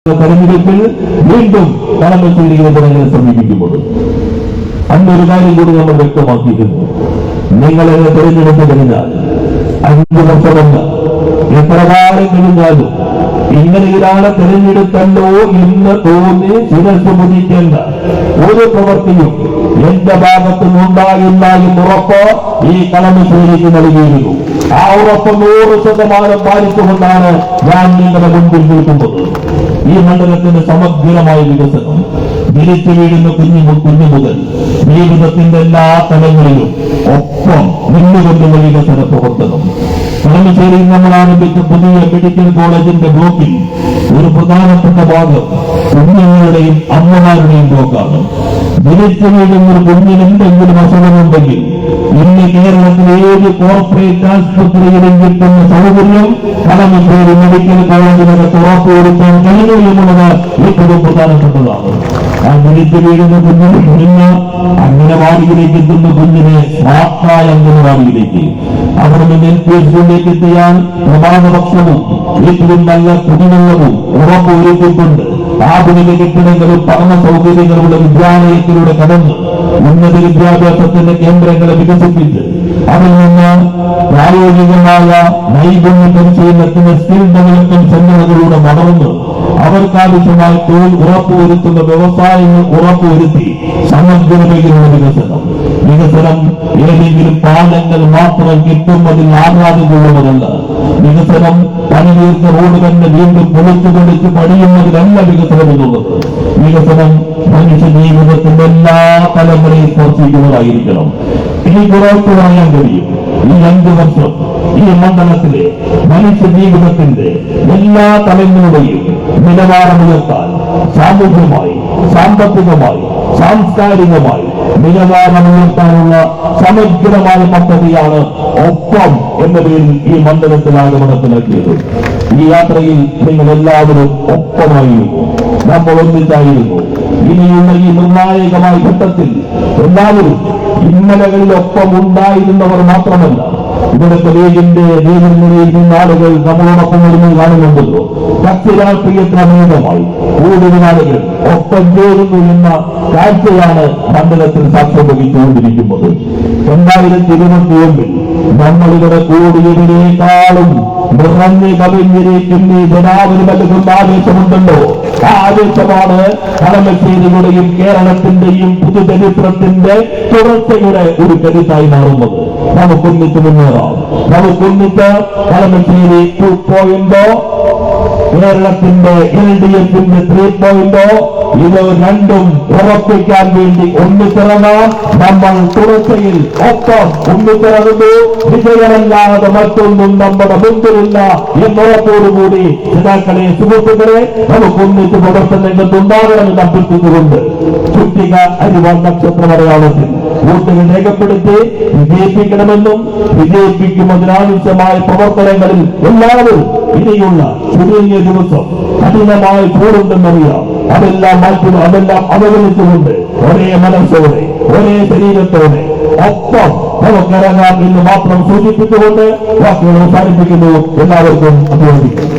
തെരഞ്ഞെടുപ്പിൽ വീണ്ടും കളമശ്ശേരിയിലെ ജനങ്ങളെ സമീപിക്കുമ്പോൾ അന്നൊരു കാര്യം കൂടി നമ്മൾ വ്യക്തമാക്കിയിരുന്നു. നിങ്ങളെന്നെ തെരഞ്ഞെടുപ്പ് കഴിഞ്ഞാൽ 5 വർഷമല്ല, എത്ര കാലം കഴിഞ്ഞാലും ഇങ്ങനെ ഒരാളെ തെരഞ്ഞെടുത്തല്ലോ എന്ന് തോന്നി ശിരസ് മുതിക്കേണ്ട ഒരു പ്രവൃത്തിയും എന്റെ ഭാഗത്ത് നിന്നുണ്ടായില്ല എന്ന് ഉറപ്പ് ഈ കളമശ്ശേരിക്ക് നൽകിയിരുന്നു. ആ ഉറപ്പ് 100% പാലിച്ചുകൊണ്ടാണ് ഞാൻ നിങ്ങളുടെ മുൻപിൽ നിൽക്കുന്നത്. ഈ മണ്ഡലത്തിന്റെ സമഗ്രമായ വികസനം തിരിച്ചു വീഴുന്ന കുഞ്ഞു മുതൽ ജീവിതത്തിന്റെ എല്ലാ തലങ്ങളിലും ഒപ്പം നിന്നുകൊണ്ടുള്ള വികസന പ്രവർത്തനം. കളമശ്ശേരിയിൽ നമ്മൾ ആരംഭിച്ച പുതിയ മെഡിക്കൽ കോളേജിന്റെ ബ്ലോക്കിൽ ഒരു പ്രധാനപ്പെട്ട ഭാഗം കുഞ്ഞുങ്ങളുടെയും അമ്മമാരുടെയും ബ്ലോക്കാണ്. തിരിച്ചു വീഴുന്ന ഒരു കുഞ്ഞിന് എന്തെങ്കിലും അസുഖമുണ്ടെങ്കിൽ ഇന്ന് കേരളത്തിലെ ഏത് കോർപ്പറേറ്റ് ആശുപത്രിയിലും കിട്ടുന്ന സൗകര്യം കളമശ്ശേരി മെഡിക്കൽ കോളേജിനകത്ത് ഉറപ്പുവരുത്താൻ കഴിയുമെന്നുള്ളത് ഏറ്റവും പ്രധാനപ്പെട്ടതാണ്. ആ തിരിച്ചു വീഴുന്ന കുഞ്ഞിന് കുഞ്ഞ് അംഗനവാടിയിലേക്ക് എത്തുന്ന കുഞ്ഞിനെ സ്മാർട്ടായ അംഗനവാടിയിലേക്ക് അവിടെ നിന്ന് LP-ലേക്ക് എത്തിയാൽ പ്രഭാതഭക്ഷണവും ഏറ്റവും നല്ല കുടിവെള്ളവും ഉറപ്പുവരുത്തിക്കൊണ്ട് ആധുനിക കെട്ടിടങ്ങളും പഠന സൗകര്യങ്ങളുടെ വിദ്യാലയത്തിലൂടെ കടന്ന് ഉന്നത വിദ്യാഭ്യാസത്തിന്റെ കേന്ദ്രങ്ങളെ വികസിപ്പിച്ച് അതിൽ നിന്ന് പ്രായോഗികമായ നൈപുണ്യ പരിശീലനത്തിന് സ്കിൽ ഡെവലപ്മെന്റ് സെന്ററുകളിലൂടെ നടന്ന് അവർക്കാവശ്യമായ തൊഴിൽ ഉറപ്പുവരുത്തുന്ന വ്യവസായങ്ങൾ ഉറപ്പുവരുത്തി സമഗ്രതയിലുള്ള വികസനം ഏതെങ്കിലും പാലങ്ങൾ മാത്രം കിട്ടുന്നതിൽ ആഹ്ലാദമുള്ളവരല്ല. വികസനം പണിതീർത്ത റോഡ് തന്നെ വീണ്ടും പൊളിച്ചു പണിയുന്നതിലല്ല വികസനം എന്നുള്ളത്. വികസനം മനുഷ്യ ജീവിതത്തിന്റെ എല്ലാ തലങ്ങളെയും സ്പർശിക്കുന്നതായിരിക്കണം. എനിക്ക് ഉറപ്പ് പറയാൻ കഴിയും, ഈ 5 വർഷം ഈ മണ്ഡലത്തിലെ മനുഷ്യ ജീവിതത്തിന്റെ എല്ലാ തലങ്ങളുടെയും നിലവാരമുയർത്താൻ സാമൂഹ്യമായി, സാമ്പത്തികമായി, സാംസ്കാരികമായി നിലവാരമുയർത്താനുള്ള സമഗ്രമായ പദ്ധതിയാണ് ഒപ്പം എന്ന പേരിൽ ഈ മണ്ഡലത്തിലാകെ നടപ്പിലാക്കിയത്. ഈ യാത്രയിൽ നിങ്ങൾ എല്ലാവരും ഒപ്പമായിരുന്നു, നമ്മൾ ഒന്നിച്ചായിരുന്നു. ഇനിയുള്ള ഈ നിർണായകമായ ഘട്ടത്തിൽ എല്ലാവരും ഇന്നലകളിലൊപ്പം ഉണ്ടായിരുന്നവർ മാത്രമല്ല, ഇവിടുത്തെ ലീഗിന്റെ നേതൃത്വം ആളുകൾ നമ്മളോടൊപ്പം വരുന്നത് കാണുന്നുണ്ടല്ലോ. കക്ഷി രാഷ്ട്രീയത്തിനതീതമായി കൂടുതൽ ആളുകൾ ഒപ്പം ചേരുന്നു എന്ന കാഴ്ചയാണ് മണ്ഡലത്തിൽ സാക്ഷ്യം വഹിച്ചുകൊണ്ടിരിക്കുന്നത്. 2021 നമ്മളിവിടെ കൂടിയതിനേക്കാളും നിറഞ്ഞു കവിഞ്ഞിരിക്കുന്ന ഈ ജനാവിന് നൽകുന്ന ആവേശമുണ്ടല്ലോ. ആ ആവേശമാണ് കളമശ്ശേരിയുടെയും കേരളത്തിന്റെയും പുതുചരിത്രത്തിന്റെ തുടർച്ചയുടെ ഒരു കരുത്തായി മാറുന്നത്. നമുക്കൊന്നിച്ച് മുന്നേറാം. നമുക്കൊന്നിച്ച് കളമശ്ശേരി 2.0, കേരളത്തിന്റെ LDFന്റെ 3.0 ഇത് രണ്ടും ഉറപ്പിക്കാൻ വേണ്ടി ഒന്നിച്ചിറങ്ങാൻ നമ്മൾ തുടർച്ചയിൽ ഒപ്പം ഒന്നിച്ചിറങ്ങുന്നു. വിജയമല്ലാതെ മറ്റൊന്നും നമ്മുടെ മുമ്പിലില്ല എന്നുറപ്പോടുകൂടി നേതാക്കളെ, സുഹൃത്തുക്കളെ, നമുക്കൊന്നിച്ച് പ്രവർത്തനങ്ങളുണ്ടാകണമെന്ന് അഭ്യർത്ഥിച്ചുകൊണ്ട് ചുറ്റിക അരിവാൾ നക്ഷത്രമടയാളത്തിൽ വോട്ടുകൾ രേഖപ്പെടുത്തി വിജയിപ്പിക്കണമെന്നും വിജയിപ്പിക്കുന്നതിനാവശ്യമായ പ്രവർത്തനങ്ങളിൽ എല്ലാവരും ഇനിയുള്ള ചുരുങ്ങിയ ദിവസം കഠിനമായി കൂടുണ്ടെന്നറിയാം. അതെല്ലാം അവഗണിച്ചുകൊണ്ട് ഒരേ മനസ്സോടെ ഒരേ ശരീരത്തോടെ ഒപ്പം നമുക്കിറങ്ങാം എന്ന് മാത്രം സൂചിപ്പിച്ചുകൊണ്ട് വാക്കുകൾ അവസാനിപ്പിക്കുന്നു. എല്ലാവർക്കും അഭിനന്ദിക്കുന്നു.